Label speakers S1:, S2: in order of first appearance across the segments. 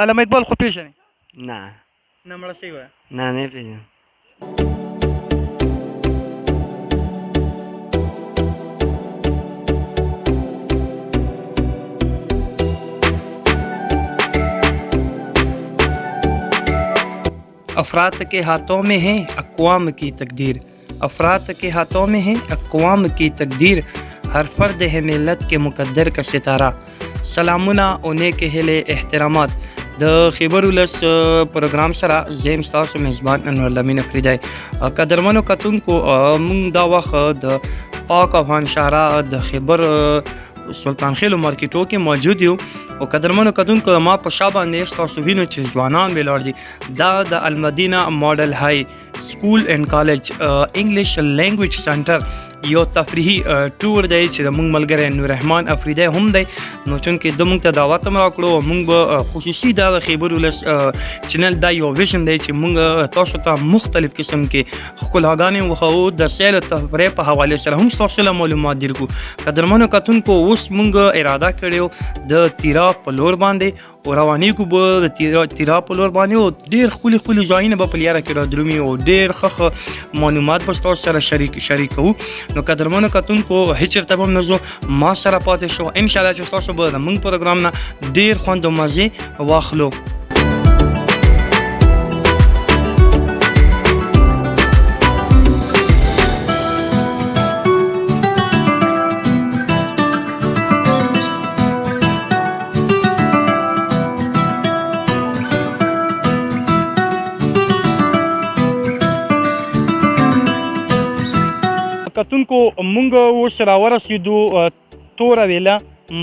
S1: علامه اقبال خو پیژنې؟
S2: نه
S1: نه مړه شوی وه.
S2: نه نه پیژنم.
S1: افراد के हाथों में है अक़वाम की तकदीर, अफराद के हाथों में है अक़वाम की तकदीर, हर फर्द है मिलत के मुकद्दर का सितारा. सलामुना ओने के hele احترامات د خیبر ولس پروګرام سره زم تاسو میزبان انور لمین افریدی. قدرمنو کتونکو مونږ دا وخت د پاک افغان شهرا د خیبر سلطان خیلو مارکیټو کې موجود یو او قدرمنو کتونکو ما په شا باندې تاسو وینو چې ځوانان ولاړ دي. دا د المدینه ماډل های سکول اینڈ کالج انګلیش لینګویج سنټر یو تفریحي ټور دی چې د مونږ ملګری نور رحمان افریدی هم دی. نو چونکې د مونږ ته دعوت هم راکړو او مونږ به خصوصي دا د خیبر ولس چینل دا یو ویژن دی چې مونږ تاسو ته مختلف قسم کې ښکلاګانې وښیو د سیل او تفریح په حوالې سره هم تاسو له معلومات درکو. قدرمنو کتونکو اوس مونږ اراده کړیو د تیرا په لور باندې او روانېږو به د تیرا په لور باندې او ډېر ښکلي ښکلي ځایونه به په لیاره کې رادرومي او ډېر ښه معلومات به ستاسو سره شریکوو. نو قدرمنو کتونکو هیڅ چېرته به هم نه ځو، ما سره پاتې شو. انشاءالله چې ستاسو به د موږ پروګرام نه ډېر خوند او مزې واخلو. کتونکو مونږ اوس راورسېدو توره ویله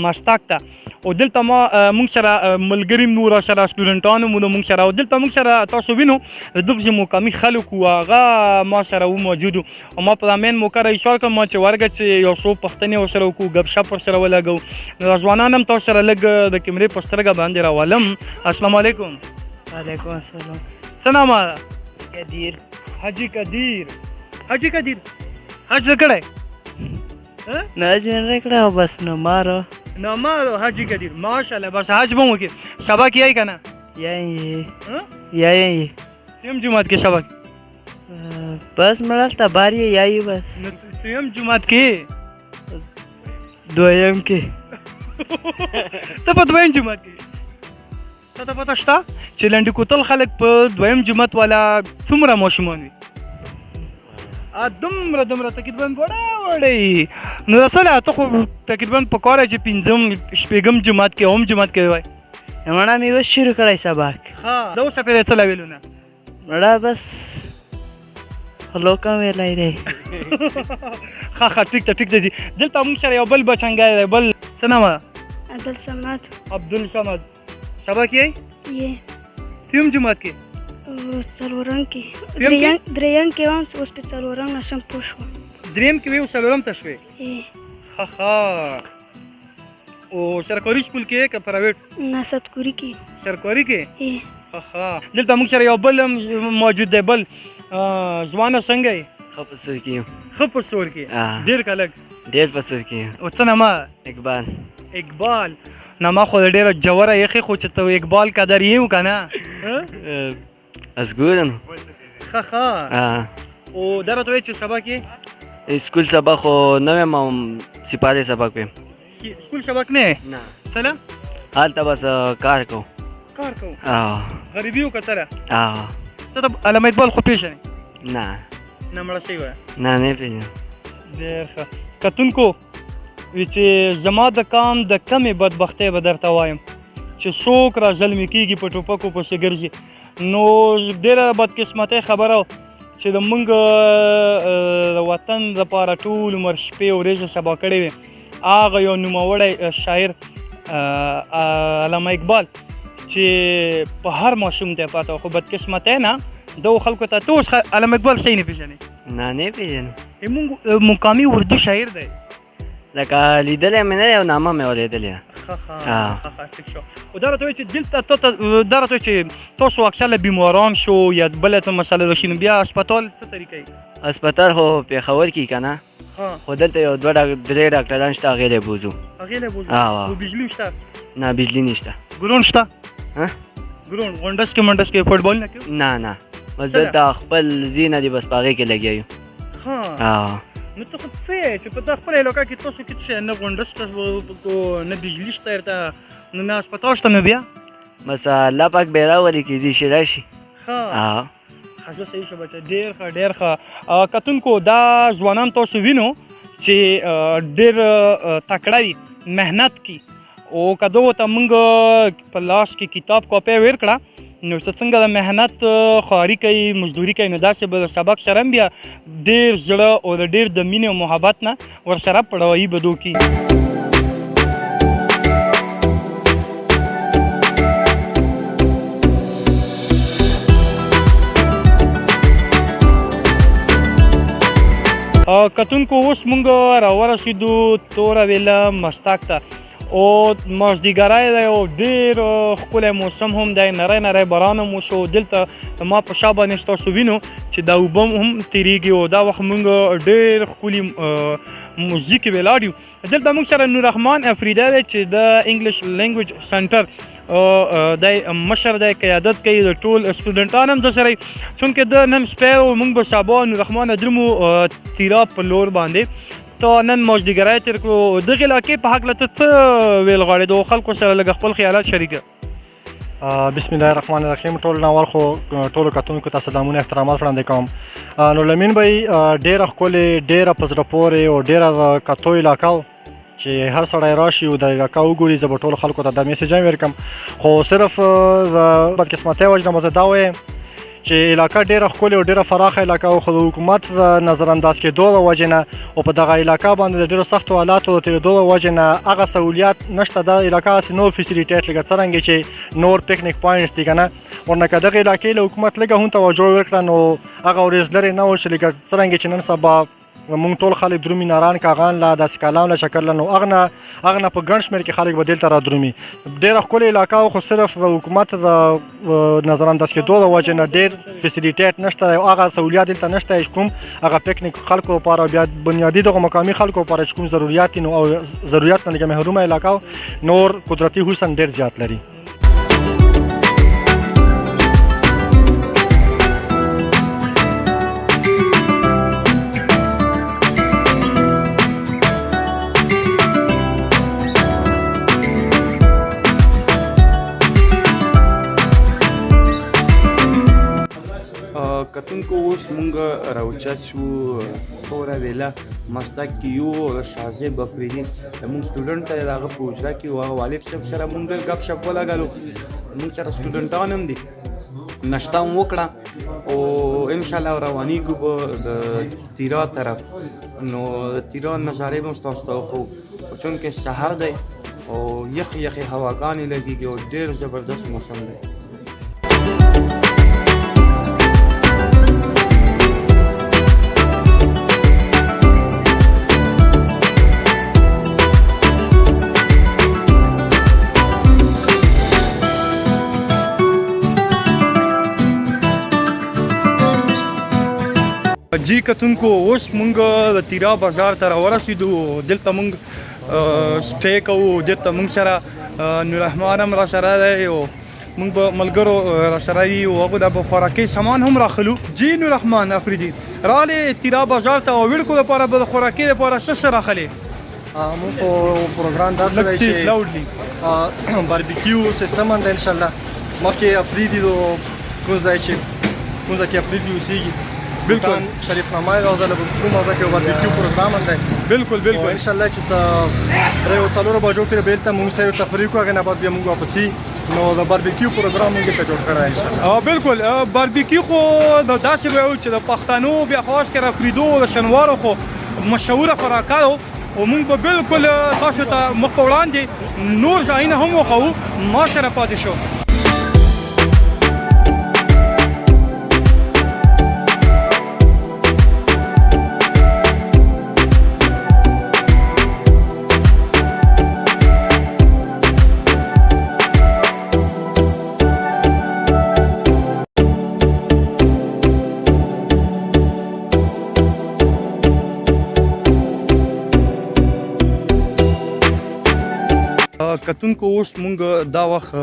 S1: مستاق ته او دلته مونږ سره ملګري مو راسره سټوډنټانو مو مونږ سره او دلته مونږ سره تاسو وینو دغسې مقامي خلک وو هغه ما سره موجود وو او ما په دا مین موقع را اشاره کړم چې ورګه چې یو څو پوښتنې ورسره وکړو ګپ شپ ورسره ولګوو. نو ځوانان هم تاسو سره لږ د کیمرې په سترګه باندې راولم. السلام علیکم.
S3: وعلیکم السلام.
S1: څه نامه ده؟
S3: قدیر.
S1: حاجي قدیر. حاجي قدیر حج څه کړی؟
S3: نه حج مې نه کړی او بس نمارو.
S1: نمارو حاجي قدیر ماشاءالله. بس حج به وکړي. سبق یې که نه؟
S3: یایې
S1: څیم جومات کې سبق؟
S3: بس مړه هلته بار یې یایې بس.
S1: څیم جومات کې؟
S3: دویم کې.
S1: ته په دویم جومات کې؟ تا ته پته شته چې لنډي کوتل خلک په دویم جومات والا څومره ماشومان وي؟ دومره تقریبا وړه. نو څه ته خو تقریبا په کار چې پنځم شپږم جومات کې اوم جومات کې وای.
S3: مړه مې اوس شروع کړی سبق.
S1: ها دا اوس پرې څه ویلو نه
S3: مړه بس هلوکه ویلی دی.
S1: ښه ټیک ته دلته موږ سره یو بل بچنګی دی. بل څه نام ده؟
S4: عبدالصمد.
S1: عبدالصمد. سبق یې څوم جومات کې؟
S4: څلورم کې. دریم کې وم اوس په څلورم نشم پوه شوم.
S1: دریم کې وې اوس څلورم ته شوې؟ ښه. او سرکاري سکول کې که پرایویټ؟
S4: نه سرکاري کې.
S1: سرکاري کې؟ ښه. دلته موږ سره یو بل هم موجود دی. بل ځوانه څنګه یې؟
S2: ښه په سور کې یم.
S1: ښه په سور کې؟ ډېر که لږ؟
S2: ډېر په سور کې یم.
S1: او څه نامه؟
S2: اقبال.
S1: اقبال. نامه خو ډېره جوره یخې خو چې ته اقبال قدر یې و که نه؟
S2: ازګورم.
S1: ښه. او دا راته وایي چې سبق یې؟
S2: اسکول سبق خو نه ویم او سپارې سبق ویم.
S1: اسکول سبق نه؟
S2: نه.
S1: څه
S2: هلته بس کار کوو.
S1: کار کوو؟ غریبي و که څه ده؟ ته ته علامه اقبال خو پیژنې؟
S2: نه.
S1: نه مړه شوی وه؟
S2: نه نه پیژنم.
S1: ډېر ښه. کتونکو وی چې زما د کام د کمې بدبختۍ به درته وایم چې څوک را ظلمي کېږي په ټوپکو پسې ګرځي. نو ډېره بدقسمتۍ خبره چې د موږ د وطن دپاره ټول عمر شپې ورځې سبا کړې وې هغه یو نوموړی شاعر علامه اقبال چې په هر ماشوم ته پاته خو بدقسمتۍ نه دغو خلکو ته. ته اوس علامه اقبال صحیح نه پېژنې؟
S2: نه نه پیژنم.
S1: موږ مقامي اردو شاعر دی.
S2: لکه لیدلی مې نه دی او نامه مې اورېدلې ده.
S1: ټیک شو. او دا راته وایي چې دلته دا راته وایي چې تاسو اکثر له بیماران شو یا بله څه مسله راشي نو بیا هسپتال څه طریقه یې؟
S2: هسپتال خو پېښور کې که نه خو دلته یو دوه درې ډاکټران شته هغې لی بوځو.
S1: هغې لی بوځو؟ او بجلي شته؟
S2: نه بجلي نشته.
S1: ګلون شته؟ ګراوند غونډس کې فوټبال نه کوي
S2: نه نه بس دلته خپل زینه دی بس په هغې کې لګیا یو
S1: ها نو ته خو څه یې چې په دغه خپله علاقه کې تاسو کې څه شی نه غونډه شته نه بجلي شته ورته نه هسپتال شته نو بیا
S2: بس الله پاک به راولي کېدای شي راشي
S1: ښه ښه صحیح شه بچه ډېر ښه کتونکو دا ځوانان تاسو وینو چې ډېر تکړه وي محنت کوي او که دغو ته موږ په لاس کې کتاب کاپي ورکړه نو چې څنګه د محنت خواري کوي مزدوري کوي نو داسې به د سبق سره هم بیا ډېر زړه او د ډېر د مینې او محبت نه ورسره پړاوایي به دو کي کتونکو اوس موږ راورسېدو توره ویله مستاق ته او مازدیګری دی او ډېر ښکلی موسم هم دی نری باران هم وشو دلته ما په شا باندې ستاسو وینو چې دا اوبه هم تېرېږي او دا وخت موږ ډېر ښکلي موزیک کې ولاړ یو دلته موږ سره نوررحمان افریدی دی چې د انګلیش لینګویج سنټر دی مشر دی قیادت کوي د ټول سټوډنټان هم د سره چونکې د نن سپی او موږ به سبا نوررحمان درمو تیرا په لور باندې ته نن مازدیګری تېر کړو دغې علاقې په هکله ته څه ویل غواړې د خلکو سره لږ خپل خیالات شریکه
S5: بسم الله الرحمن الرحیم ټول ناول خو ټولو کتونکو ته سلامونه احترامات وړاندې کوم نو لمین به ډېره ښکلې ډېره په زړه پورې او ډېره د کتو علاقه چې هر سړی راشي او د علاقه وګوري زه به ټولو خلکو ته دا میسیج هم ورکړم خو صرف د بدقسمتۍ وجې نه به زه دا وایم چې علاقه ډېره ښکلې او ډېره پراخه علاقه او خو د حکومت د نظرانداز کېدو د وجې نه او په دغه علاقه باندې د ډېرو سختو حالاتو د تېرېدو د وجې نه هغه سهولیات نشته دا علاقه هسې نور فیسیلیټیټ لکه څرنګې چې نور پکنیک پوینټس دي که نه ورنه که دغې علاقې له حکومت لږه هم توجه ورکړه نو هغه ورځ لرې نه و چې لکه څرنګې چې نن سبا مونږ ټول خلک درومي ناران کاغان له داسې کالام له چکر له نو هغه نه په ګڼ شمېر کې خلک به دلته را درومي ډېره ښکلې علاقه خو صرف د حکومت د نظرانداز کېدو د وجې نه ډېر فیسیلیټیټ نشته او هغه سهولیات دلته نشته چې کوم هغه پکنیک خلکو لپاره بیا بنیادي دغه مقامي خلکو لپاره چې کوم ضروريات دي نو او ضرورت نه لږه محرومه علاقه نور قدرتي حسن ډېر زیات لري
S6: کتونکو اوس مونږ راوچت شو توره ویله مستاق کې یو شاه افریدي زموږ سټوډنټ دی د هغه په حجره کې و هغه والد صاحب سره مونږ ګپ شپ ولګلو مونږ سره سټوډنټان هم دي نشته هم وکړه او انشاءالله روانېږو به د تیرا طرف نو د تیرا نظارې به هم ستاسو ته وښو چونکې سهار دی او یخې هواګانې لګېږي او ډېر زبردست موسم دی
S1: جی کتونکو اوس مونږ د تیرا بازار ته راورسېدو دلته مونږ سټې کوو دلته مونږ سره نوررحمان هم راسره دی او مونږ به ملګرو راسره یي او هغو د به خوراکي سامان هم راخلو جی نوررحمان افریدي راغلې تیرا بازار ته او وړکو دپاره به د خوراکي دپاره څه راخلې
S5: مونږ خو پروګرام داسې دی چې باربیکیو سیستم هم دی انشاءالله مخکې افریدي کوم ځای چې افریدي اوسېږي
S1: بالکل
S5: شریف نامه او زله کوم ځای کې باربیکیو پروګرام هم دی
S1: بالکل
S5: ان شاء الله چې درې او څلور بجو کې به ته موږ سره تفریح کوو هغه نه بعد بیا موږ واپسې نو د باربیکیو پروګرام موږ ته جوړ کړی ان شاء الله
S1: بالکل باربیکیو خو د داسې وایو چې د پښتنو بیا خاص کر افریدو د شنوارو خو مشهوره خوراکه او موږ به بالکل تاسو ته مخ په وړاندې نور ځایونه هم وښیو ما سره پاتې شو کتونکو اوس مونږ دا وخت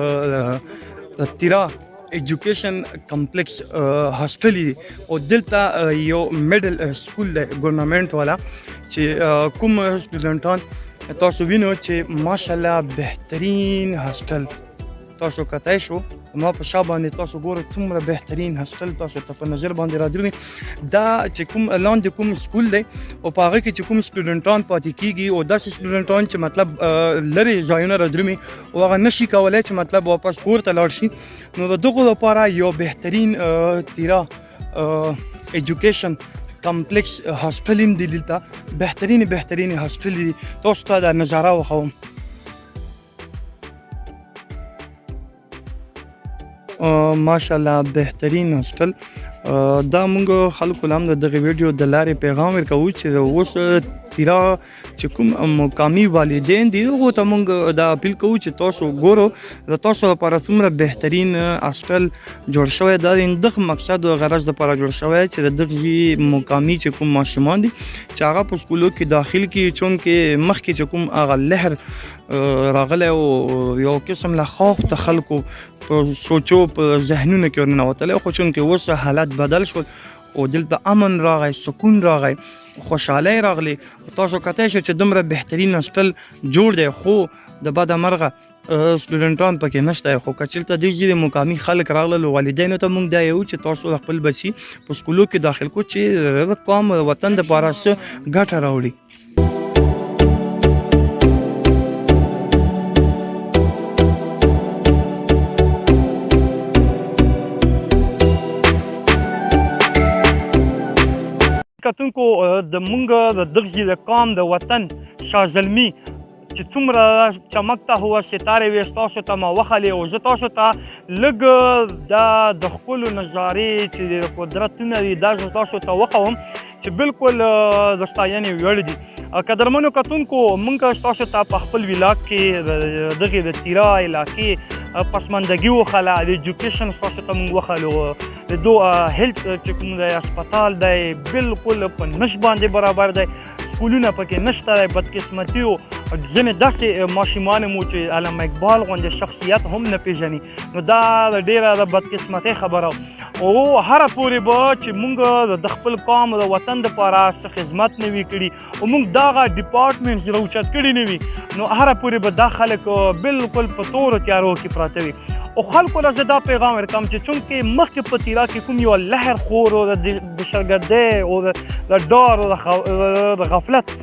S1: د تیرا ایجوکیشن کمپلیکس هاسټل دی او دلته یو میډل سکول دی ګورنمنت والا چې کوم سټوډنټان تاسو وینئ چې ماشاءالله بهترین هاسټل تاسو کتای شو ما په شا باندې تاسو ګورئ څومره بهترین هاسټل تاسو ته په نظر باندې رادرومي دا چې کوم لاندې کوم سکول دی او په هغه کې چې کوم سټوډنټان پاتې کیږي او داسې سټوډنټان چې مطلب لرې ځایونه رادرومي او هغه نشي کولی چې مطلب واپس کور ته لاړ شي نو د دغو لپاره یو بهترین تیرا ایجوکیشن کمپلیکس هاسټل هم دی دلته بهترین هاسټل دی تاسو ته دا نظاره وښوم ماشاءالله بهترین هاسټل دا موږ خلکو له هم د دغه ویډیو د لارې پیغام ورکوو چې اوس تیرا چې کوم مقامي والدین دي هغو ته موږ دا اپیل کوو چې تاسو ګورو د تاسو لپاره څومره بهترین هاسټل جوړ شوی دا د دغه مقصد او غرض لپاره جوړ شوی چې د دغه مقامي چې کوم ماشومان دي چې هغه په سکولو کې داخل کړي چونکې مخکې چې کوم هغه لهر راغلی او یو قسم له خوف ته خلکو په سوچو په ذهنونو کې ورننوتلی خو چونکې اوس حالات بدل شول او دلته امن راغی سکون راغی خوشحالي راغلی تاسو کتای شئ چې دومره بهترین هاسټل جوړ دی خو د بده مرغه سټوډنټان پکې نشته خو که چېرته دې ځای مقامي خلک راغلل والدینو ته موږ دا یو چې تاسو د خپل بچي په سکولو کې داخل کړو چې د قوم وطن دپاره څه ګټه راوړي کتونکو د مونږ د دغه د قوم د وطن شاه زلمی چې څومره چمکته هوا ستاره وي ستاسو ته ما وخلې او زه تاسو ته لږ د ښکلو نظارې چې د قدرتونه دي دا زه تاسو ته وښوم چې بالکل د ستاینې وړ دي قدرمنو کتونکو مونږ ستاسو ته په خپل ولاګ کې دغه د تیرا علاقې پسماندګي وخله د ایجوکیشن ستاسو ته موږ وښلو د دو هیلث چې کوم دی هسپتال دی بالکل په نش باندې برابر دی سکولونه پکې نشته دی بدقسمتي او ځینې داسې ماشومان مو چې علامه اقبال غوندې شخصیت هم نه پیژني نو دا ډېره د بدقسمتۍ خبره او هره پورې به چې موږ د خپل قوم د وطن دپاره څه خدمت نه وي کړي او موږ دغه ډپارټمنټس راوچت کړي نه وي نو هره پورې به دا خلک بالکل په تورو تیارو کې پراته وي او خلکو له زه دا پیغام ورکوم چې چونکې مخکې په تیرا کې کوم یو لهر خور او د شرګردۍ او د ډار او د غفلت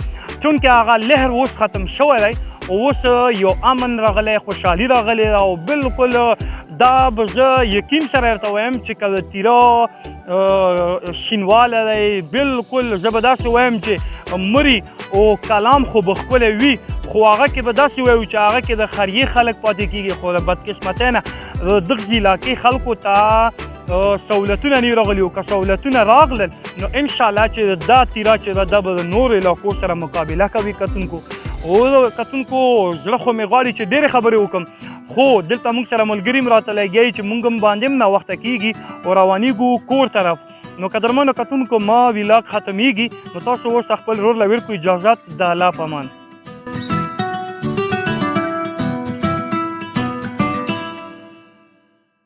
S1: چونکې هغه لهر اوس ختم شوی دی اوس یو امن راغلی خوشحالي راغلی او بالکل دا به زه یقین سره درته وایم چې که د تیرا شینواله دی بالکل زه به داسې وایم چې مري او کلام خو به ښکلی وي خو هغه کې به داسې وایو چې هغه کې د خریې خلک پاتې کېږي خو د بدقسمتۍ نه د دغسې علاقې خلکو ته سهولتونه نه راغلي او که سهولتونه راغلل نو انشاءالله چې دا تیرا چې دا به د نورو علاقو سره مقابله کوي کتونکو او کتونکو زړه خو مې غواړي چې ډېرې خبرې وکړم خو دلته موږ سره ملګري هم راته لګیایي چې موږ هم باندې هم ناوخته کېږي او روانېږو کور طرف نو قدرمنو کتونکو ما ولاګ ختمیږي نو تاسو اوس خپل رور له ورکو اجازت د الله په امان